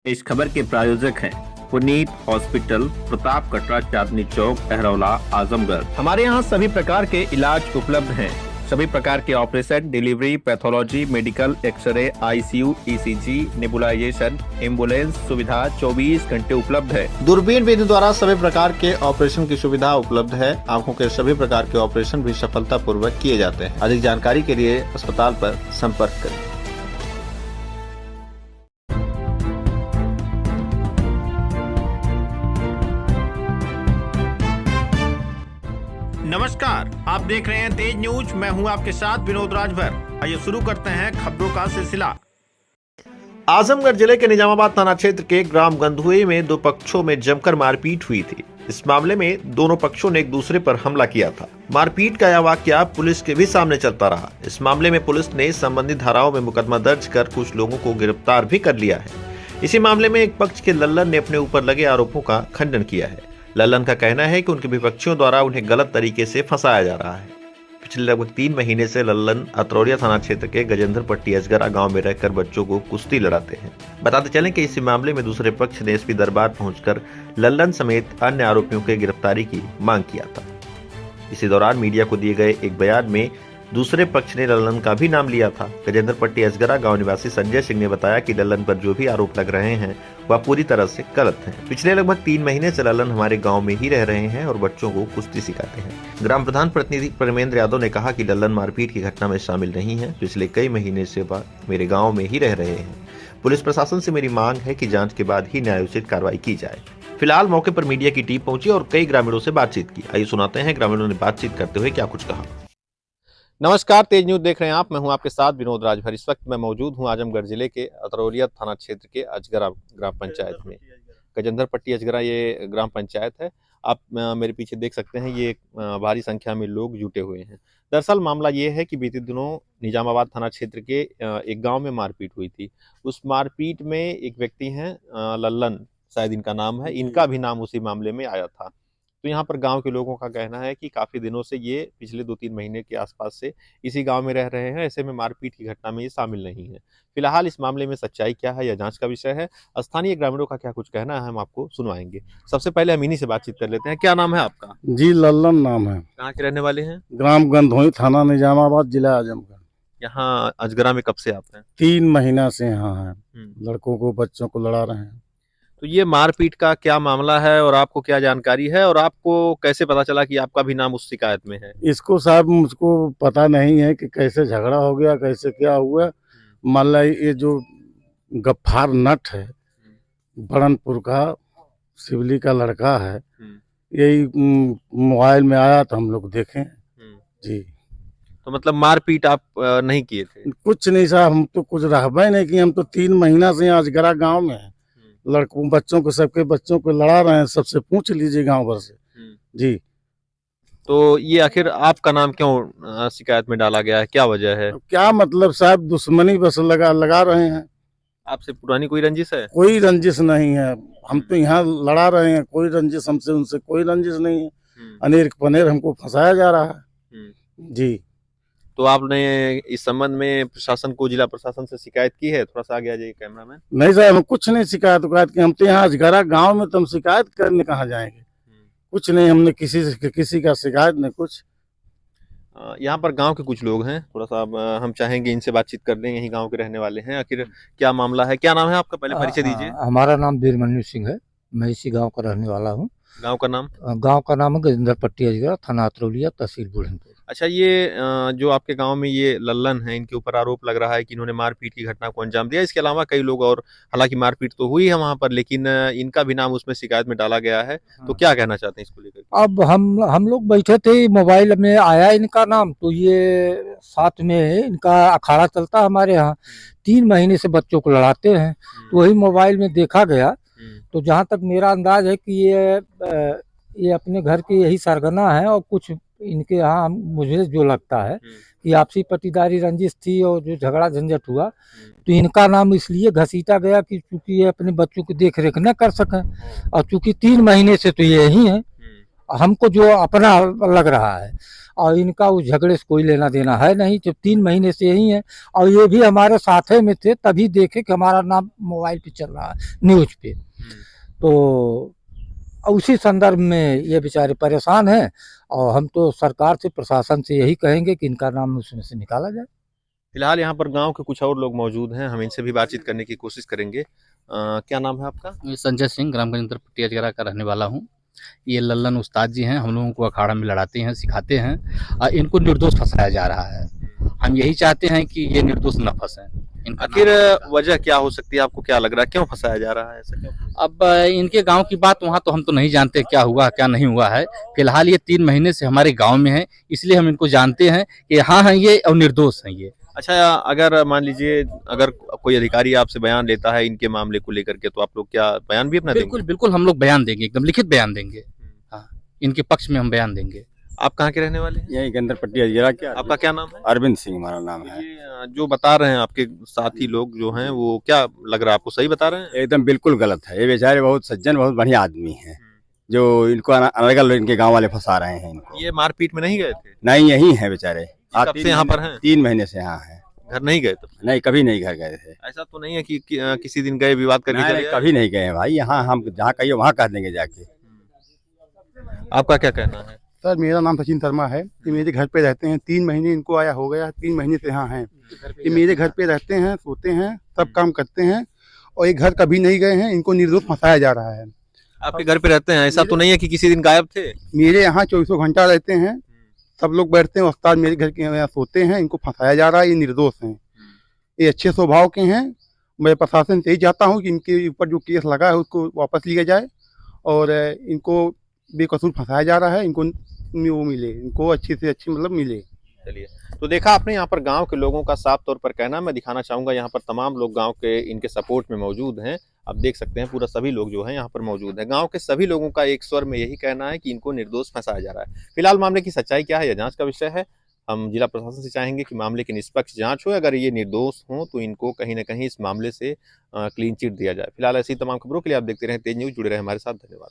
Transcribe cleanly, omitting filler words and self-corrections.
इस खबर के प्रायोजक हैं पुनीत हॉस्पिटल, प्रताप कटरा, चांदनी चौक, अहरौला, आजमगढ़। हमारे यहाँ सभी प्रकार के इलाज उपलब्ध हैं। सभी प्रकार के operation, delivery, pathology, medical, x ray, ICU, ECG, nebulisation, ambulance सुविधा 24 घंटे उपलब्ध है। दूरबीन विधि द्वारा सभी प्रकार के ऑपरेशन की सुविधा उपलब्ध है। आंखों के सभी प्रकार के ऑपरेशन भी सफलतापूर्वक किए जाते हैं। अधिक जानकारी के लिए अस्पताल पर संपर्क करें। नमस्कार, आप देख रहे हैं तेज न्यूज। मैं हूं आपके साथ विनोद राजभर। आइए शुरू करते हैं खबरों का सिलसिला। आजमगढ़ जिले के निजामाबाद थाना क्षेत्र के ग्राम गंधुए में दो पक्षों में जमकर मारपीट हुई थी। इस मामले में दोनों पक्षों ने एक दूसरे पर हमला किया था। मारपीट का यह वाकया पुलिस के भी सामने चलता रहा। इस मामले में पुलिस ने संबंधित धाराओं में मुकदमा दर्ज कर कुछ लोगों को गिरफ्तार भी कर लिया है। इसी मामले में एक पक्ष के लल्लन ने अपने ऊपर लगे आरोपों का खंडन किया है। लल्लन का कहना है कि उनके विपक्षियों द्वारा उन्हें गलत तरीके से फंसाया जा रहा है। पिछले लगभग 3 महीने से लल्लन अतरौलिया थाना क्षेत्र के गजेंद्र पट्टी अजगरा गांव में रहकर बच्चों को कुश्ती लड़ाते हैं। बताते चलें कि इसी मामले में दूसरे पक्ष ने एसपी दरबार पहुंचकर लल्लन समेत अन्य आरोपियों के गिरफ्तारी की मांग किया था। इसी दौरान मीडिया को दिए गए एक बयान में दूसरे पक्ष ने लल्लन का भी नाम लिया था। गजेंद्र पट्टी अजगरा गांव निवासी संजय सिंह ने बताया कि लल्लन पर जो भी आरोप लग रहे हैं वह पूरी तरह से गलत हैं। पिछले लगभग 3 महीने से लल्लन हमारे गांव में ही रह रहे हैं और बच्चों को कुश्ती सिखाते हैं। ग्राम प्रधान प्रतिनिधि प्रेमेंद्र यादव ने कहा कि लल्लन मारपीट की घटना में शामिल नहीं है। पिछले कई महीने से वह मेरे गाँव में ही रह रहे हैं। पुलिस प्रशासन से मेरी मांग है कि जाँच के बाद ही न्यायोचित कार्रवाई की जाए। फिलहाल मौके पर मीडिया की टीम पहुंची और कई ग्रामीणों से बातचीत की। आइए सुनाते हैं ग्रामीणों ने बातचीत करते हुए क्या कुछ कहा। नमस्कार, तेज न्यूज देख रहे हैं आप। मैं हूं आपके साथ विनोद राजभर। इस वक्त मैं मौजूद हूं आजमगढ़ जिले के अतरौलिया थाना क्षेत्र के अजगरा ग्राम पंचायत में। गजेंद्र पट्टी अजगरा ये ग्राम पंचायत है। आप मेरे पीछे देख सकते हैं, ये भारी संख्या में लोग जुटे हुए हैं। दरअसल मामला ये है कि बीते दिनों निजामाबाद थाना क्षेत्र के एक गाँव में मारपीट हुई थी। उस मारपीट में एक व्यक्ति हैं लल्लन, शायद इनका नाम है, इनका भी नाम उसी मामले में आया था। तो यहाँ पर गांव के लोगों का कहना है कि काफी दिनों से ये पिछले 2-3 महीने के आसपास से इसी गांव में रह रहे हैं। ऐसे में मारपीट की घटना में ये शामिल नहीं है। फिलहाल इस मामले में सच्चाई क्या है, यह जांच का विषय है। स्थानीय ग्रामीणों का क्या कुछ कहना है, हम आपको सुनवाएंगे। सबसे पहले हम इन्हीं से बातचीत कर लेते हैं। क्या नाम है आपका? जी, लल्लन नाम है। कहाँ के रहने वाले हैं? ग्राम गंधोई, थाना निजामाबाद, जिला आजमगढ़। यहाँ अजगरा में कब से आप हैं? 3 महीना से यहाँ है। लड़कों को, बच्चों को लड़ा रहे हैं। तो ये मारपीट का क्या मामला है और आपको क्या जानकारी है, और आपको कैसे पता चला कि आपका भी नाम उस शिकायत में है? इसको साहब मुझको पता नहीं है कि कैसे झगड़ा हो गया, कैसे क्या हुआ। मान ला ये जो गफ्फार नट है, बड़नपुर का, शिवली का लड़का है, यही मोबाइल में आया तो हम लोग देखें। जी, तो मतलब मारपीट आप नहीं किए थे? कुछ नहीं साहब, हम तो कुछ रहबे नहीं किए। हम तो 3 महीना से अजगरा गाँव में है। लड़कों, बच्चों को, सबके बच्चों को लड़ा रहे हैं। सबसे पूछ लीजिए गांव भर से। जी, तो ये आखिर आपका नाम क्यों शिकायत में डाला गया है, क्या वजह है? क्या मतलब साहब, दुश्मनी बस लगा रहे हैं। आपसे पुरानी कोई रंजिश है? कोई रंजिश नहीं है। हम तो यहाँ लड़ा रहे हैं, कोई रंजिश हमसे, उनसे कोई रंजिश नहीं है। अनेर पनेर हमको फंसाया जा रहा है। जी, तो आपने इस संबंध में प्रशासन को, जिला प्रशासन से शिकायत की है? थोड़ा सा आगे आ जाइए कैमरा में। नहीं साहब, हम कुछ नहीं शिकायत की। हम तो यहाँ अजगरा गाँव में, तो हम शिकायत करने कहाँ जाएंगे? कुछ नहीं, हमने किसी का शिकायत नहीं कुछ। यहाँ पर गांव के कुछ लोग हैं, थोड़ा सा हम चाहेंगे इनसे बातचीत कर लें। यही गांव के रहने वाले हैं। आखिर क्या मामला है, क्या नाम है आपका, पहले परिचय दीजिए। हमारा नाम वीरमन्यु सिंह है। मैं इसी गांव का रहने वाला हूँ। गांव का नाम? गांव का नाम है गजेंद्र पट्टी अजगरा, थाना अतरौलिया, तहसील बुरहानपुर। अच्छा, ये जो आपके गांव में ये लल्लन है, इनके ऊपर आरोप लग रहा है कि इन्होंने मारपीट की घटना को अंजाम दिया। इसके अलावा कई लोग और, हालांकि मारपीट तो हुई है वहां पर, लेकिन इनका भी नाम उसमें शिकायत में डाला गया है। तो क्या कहना चाहते हैं इसको लेकर? अब हम लोग बैठे थे, मोबाइल में आया इनका नाम, तो ये साथ में इनका अखाड़ा चलता है हमारे यहाँ। 3 महीने से बच्चों को लड़ाते हैं, तो वही मोबाइल में देखा गया। तो जहाँ तक मेरा अंदाज है कि ये अपने घर की यही सरगना है, और कुछ इनके यहाँ मुझे जो लगता है कि आपसी पटीदारी रंजिश थी, और जो झगड़ा झंझट हुआ तो इनका नाम इसलिए घसीटा गया कि चूंकि ये अपने बच्चों की देख रेख न कर सकें, और चूंकि 3 महीने से तो ये ही है, हमको जो अपना लग रहा है। और इनका उस झगड़े से कोई लेना देना है नहीं, जो 3 महीने से यही है। और ये भी हमारे साथे में थे, तभी देखे कि हमारा नाम मोबाइल पे चल रहा है, न्यूज़ पे। तो उसी संदर्भ में ये बेचारे परेशान हैं, और हम तो सरकार से, प्रशासन से यही कहेंगे कि इनका नाम उसमें से निकाला जाए। फिलहाल यहाँ पर गांव के कुछ और लोग मौजूद हैं, हम इनसे भी बातचीत करने की कोशिश करेंगे। क्या नाम है आपका? मैं संजय सिंह ग्राम गंजेंद्र पट्टी अजगरा का रहने वाला हूँ। ये लल्लन उस्ताद जी हैं, हम लोगों को अखाड़ा में लड़ाते हैं, सिखाते हैं। इनको निर्दोष फंसाया जा रहा है। हम यही चाहते हैं कि ये निर्दोष न फंसें। इनका आखिर नाम- वजह क्या हो सकती है, आपको क्या लग रहा है, क्यों फंसाया जा रहा है, ऐसा क्यों? अब इनके गांव की बात वहाँ तो हम तो नहीं जानते क्या हुआ क्या नहीं हुआ है। फिलहाल ये 3 महीने से हमारे गाँव में है, इसलिए हम इनको जानते हैं कि हाँ हैं ये और निर्दोष हैं ये। अच्छा, अगर मान लीजिए अगर कोई अधिकारी आपसे बयान लेता है इनके मामले को लेकर के, तो आप लोग क्या बयान भी अपना बिल्कुल देंगे? बिल्कुल, हम लोग बयान देंगे, एकदम लिखित बयान देंगे। हाँ, इनके पक्ष में हम बयान देंगे। आप कहाँ के रहने वाले हैं? यही गंदर पट्टी अजगरा क्या आपका क्या नाम है? अरविंद सिंह हमारा नाम है। ये जो बता रहे हैं आपके साथी लोग जो हैं, वो क्या लग रहा है आपको, सही बता रहे हैं? एकदम बिल्कुल गलत है। ये बेचारे बहुत सज्जन, बहुत बढ़िया आदमी हैं, जो इनको अनर्गल इनके गांव वाले फंसा रहे हैं इनको। ये मारपीट में नहीं गए थे? नहीं, यही है बेचारे। कब से यहाँ पर हैं? 3 महीने से यहाँ है। घर नहीं गए तो? नहीं, कभी नहीं घर गए थे। ऐसा तो नहीं है कि किसी दिन गए विवाद करके नहीं, चले नहीं, आए? कभी नहीं गए हैं भाई। यहाँ हम जहाँ कहिए वहाँ कह देंगे जाके। आपका क्या कहना है? सर, मेरा नाम सचिन शर्मा है। ये मेरे घर पे रहते हैं, 3 महीने इनको आया हो गया, 3 महीने से यहाँ हैं। ये मेरे घर पे रहते हैं, सोते हैं, सब काम करते हैं, और ये घर कभी नहीं गए हैं। इनको निर्दोष फंसाया जा रहा है। आपके घर पे रहते हैं, ऐसा तो नहीं है कि किसी दिन गायब थे? मेरे यहाँ 24 घंटा रहते हैं, सब लोग बैठते हैं, उस्ताद मेरे घर के यहाँ सोते हैं। इनको फंसाया जा रहा है, ये निर्दोष हैं, ये अच्छे स्वभाव के हैं। मैं प्रशासन से यही चाहता हूँ कि इनके ऊपर जो केस लगा है उसको वापस लिया जाए, और इनको बेकसूर फंसाया जा रहा है, इनको वो मिले, इनको अच्छी से अच्छी मतलब मिले। चलिए, तो देखा आपने यहाँ पर गांव के लोगों का साफ तौर पर कहना। मैं दिखाना चाहूंगा, यहाँ पर तमाम लोग गांव के इनके सपोर्ट में मौजूद हैं। आप देख सकते हैं पूरा सभी लोग जो हैं यहाँ पर मौजूद हैं। गांव के सभी लोगों का एक स्वर में यही कहना है कि इनको निर्दोष फंसाया जा रहा है। फिलहाल मामले की सच्चाई क्या है, यह जांच का विषय है। हम जिला प्रशासन से चाहेंगे कि मामले की निष्पक्ष जांच हो। अगर ये निर्दोष हों तो इनको कहीं ना कहीं इस मामले से क्लीन चिट दिया जाए। फिलहाल ऐसी तमाम खबरों के लिए आप देखते रहें तेज न्यूज़, जुड़े रहे हमारे साथ। धन्यवाद।